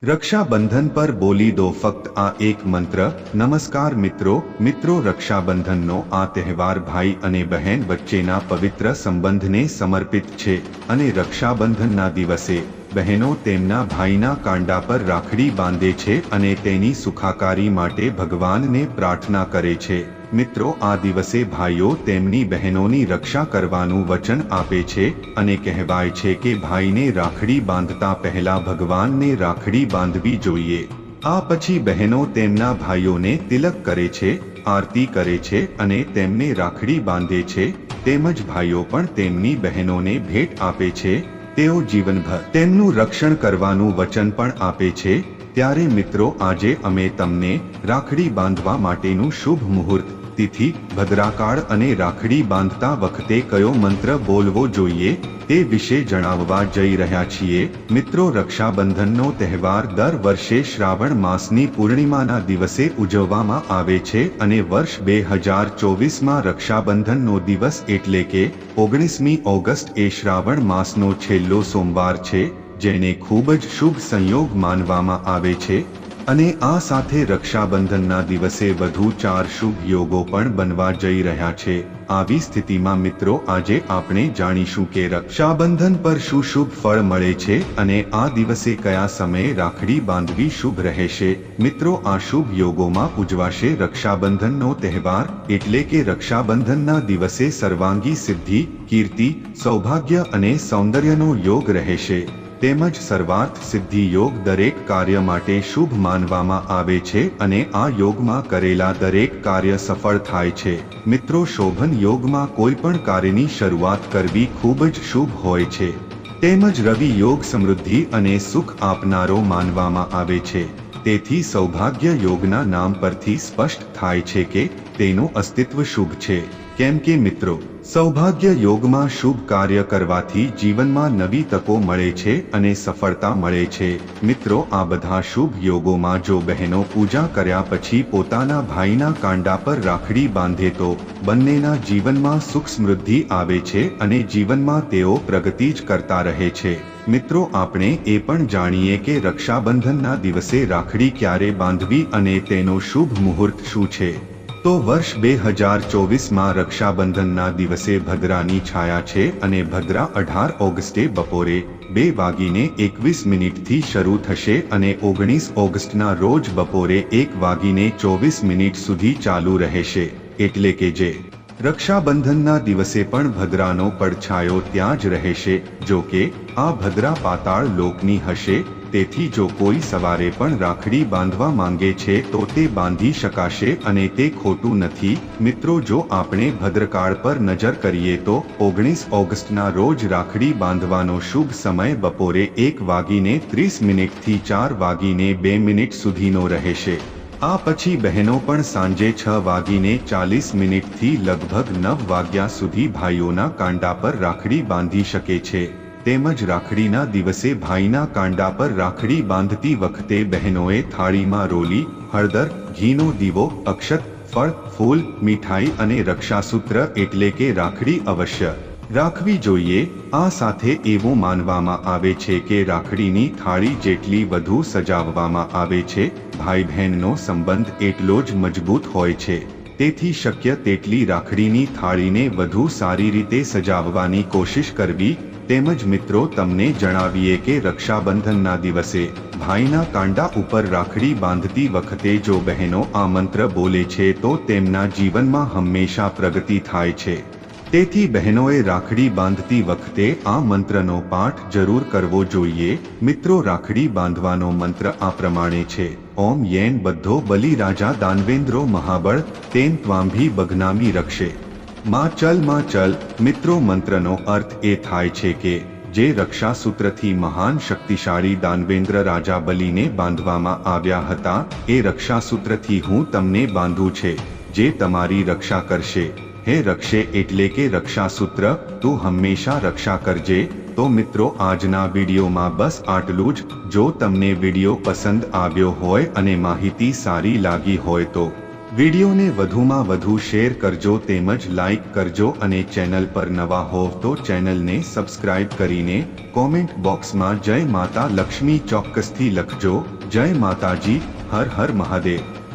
रक्षाबंधन पर बोली दो फक्त आ एक मंत्र। नमस्कार મિત્રો રક્ષાબંધનનો આ તહેવાર ભાઈ અને બહેન વચ્ચેના પવિત્ર સંબંધને સમર્પિત છે અને રક્ષાબંધનના દિવસે બહેનો તેમના ભાઈના કાંડા પર રાખડી બાંધે છે અને તેની સુખાકારી માટે ભગવાનને પ્રાર્થના કરે છે। મિત્રો, આ દિવસે ભાઈઓ તેમની બહેનોની રક્ષા કરવાનું વચન આપે છે અને કહેવાય છે કે ભાઈને રાખડી બાંધતા પહેલા ભગવાનને રાખડી બાંધવી જોઈએ। આ પછી બહેનો તેમના ભાઈઓને તિલક કરે છે, આરતી કરે છે અને તેમને રાખડી બાંધે છે। તેમજ ભાઈઓ પણ તેમની બહેનોને ભેટ આપે છે। તેઓ જીવનભર તેમનું રક્ષણ કરવાનું વચન પણ આપે છે। ત્યારે મિત્રો, આજે અમે તમને રાખડી બાંધવા માટેનું શુભ મુહૂર્ત, તિથિ, ભદ્રાકાળ અને રાખડી બાંધતા વખતે કયો મંત્ર બોલવો જોઈએ તે વિશે જણાવવા જઈ રહ્યા છીએ। મિત્રો, રક્ષાબંધનનો તહેવાર દર વર્ષે શ્રાવણ માસની પૂર્ણિમાના દિવસે ઉજવવામાં આવે છે અને વર્ષ 2024માં રક્ષાબંધનનો દિવસ એટલે કે 19મી ઓગસ્ટ એ શ્રાવણ માસનો છેલ્લો સોમવાર છે, જેને ખૂબ જ શુભ સંયોગ માનવામાં આવે છે। અને આ સાથે રક્ષાબંધનના દિવસે વધુ 4 શુભ યોગો પણ બનવા જઈ રહ્યા છે। આવી સ્થિતિમાં મિત્રો, આજે આપણે જાણીશું કે રક્ષાબંધન પર શું શુભ ફળ મળે છે અને આ દિવસે કયા સમયે રાખડી બાંધવી શુભ રહેશે। મિત્રો, આ શુભ યોગોમાં ઉજવાશે રક્ષાબંધનનો તહેવાર એટલે કે રક્ષાબંધનના દિવસે સર્વાંગી સિદ્ધિ, કીર્તિ, સૌભાગ્ય અને સૌંદર્યનો યોગ રહેશે। તેમજ સર્વાર્થ સિદ્ધિ યોગ દરેક કાર્ય માટે શુભ માનવામાં આવે છે અને આ યોગમાં કરેલા દરેક કાર્ય સફળ થાય છે। મિત્રો, શોભન યોગમાં કોઈ પણ કાર્યની શરૂઆત કરવી ખૂબ જ શુભ હોય છે। તેમજ રવિ યોગ સમૃદ્ધિ અને સુખ આપનારો માનવામાં આવે છે। તેથી સૌભાગ્ય યોગના નામ પરથી સ્પષ્ટ થાય છે કે તેનું અસ્તિત્વ શુભ છે। કેમ કે મિત્રો, સૌભાગ્ય યોગમાં શુભ કાર્ય કરવાથી જીવનમાં નવી તકો મળે છે અને સફળતા મળે છે। મિત્રો, આ બધા શુભ યોગોમાં જો બહેનો પૂજા કર્યા પછી પોતાના ભાઈના કાંડા પર રાખડી બાંધે તો બંનેના જીવનમાં સુખ સમૃદ્ધિ આવે છે અને જીવનમાં તેઓ પ્રગતિ જ કરતા રહે છે। મિત્રો, આપણે એ પણ જાણીએ કે રક્ષાબંધનના દિવસે રાખડી ક્યારે બાંધવી અને તેનો શુભ મુહૂર્ત શું છે। તો વર્ષ 2024માં રક્ષાબંધનના દિવસે ભદ્રાની છાયા છે અને ભદ્રા 18 ઓગસ્ટે બપોરે 2:21 શરૂ થશે અને 19 ઓગસ્ટના રોજ બપોરે 1:24 સુધી ચાલુ રહેશે। એટલે કે જે રક્ષાબંધનના દિવસે પણ ભદ્રાનો પડછાયો ત્યાં જ રહેશે। જો કે આ ભદ્રા પાતાળ લોકની હશે, તેથી જો કોઈ સવારે પણ રાખડી બાંધવા માંગે છે તો તે બાંધી શકાશે અને તે ખોટું નથી। મિત્રો, જો આપણે ભદ્રકાળ પર નજર કરીએ તો 19 ઓગસ્ટના રોજ રાખડી બાંધવાનો શુભ સમય બપોરે 1:30 થી 4:02 સુધીનો રહેશે। આ પછી બહેનો પણ સાંજે 6:40 થી લગભગ 9 વાગ્યા સુધી ભાઈઓના કાંડા પર રાખડી બાંધી શકે છે। તેમજ રાખડીના દિવસે ભાઈના કાંડા પર રાખડી બાંધતી વખતે બહેનોએ થાળીમાં રોલી, હળદર, ઘીનો દીવો, અક્ષત, ફળ, ફૂલ, મીઠાઈ અને રક્ષાસૂત્ર એટલે કે રાખડી અવશ્ય રાખવી જોઈએ। આ સાથે એવું માનવામાં આવે છે કે રાખડીની થાળી જેટલી વધુ સજાવવામાં આવે છે, ભાઈ બહેનનો સંબંધ એટલો જ મજબૂત હોય છે। તેથી શક્ય તેટલી રાખડીની થાળીને વધુ સારી રીતે સજાવવાની કોશિશ કરવી। તેમજ મિત્રો, તમને જણાવીએ કે રક્ષાબંધનના દિવસે ભાઈના કાંડા ઉપર રાખડી બાંધતી વખતે જો બહેનો આ મંત્ર બોલે છે તો તેમના જીવનમાં હંમેશા પ્રગતિ થાય છે। તેથી બહેનોએ રાખડી બાંધતી વખતે આ મંત્રનો પાઠ જરૂર કરવો જોઈએ। મિત્રો, રાખડી બાંધવાનો મંત્ર આ પ્રમાણે છે: ઓમ યેન બધ્ધો બલિ રાજા દાનવેન્દ્રો મહાબળ તેન ત્વાંભી બઘનામી રક્ષે માં ચલ। મિત્રો, મંત્રનો અર્થ એ થાય છે કે જે રક્ષાસૂત્રથી મહાન શક્તિશાળી દાનવેન્દ્ર રાજા બલિને બાંધવામાં આવ્યા હતા, એ રક્ષાસૂત્રથી હું તમને બાંધું છે, જે તમારી રક્ષા કરશે। હે રક્ષે એટલે કે રક્ષાસૂત્ર, તું હંમેશા રક્ષા કરજે। તો મિત્રો, આજના વિડીયોમાં બસ આટલું જ। જો તમને વિડીયો પસંદ આવ્યો હોય અને માહિતી સારી લાગી હોય તો વિડીયોને વધુમાં વધુ શેર કરજો તેમજ લાઈક કરજો અને ચેનલ પર નવા હોવ તો ચેનલને સબસ્ક્રાઇબ કરીને કોમેન્ટ બોક્સમાં જય માતા લક્ષ્મી ચોક્કસથી લખજો. જય માતાજી. હર હર મહાદેવ.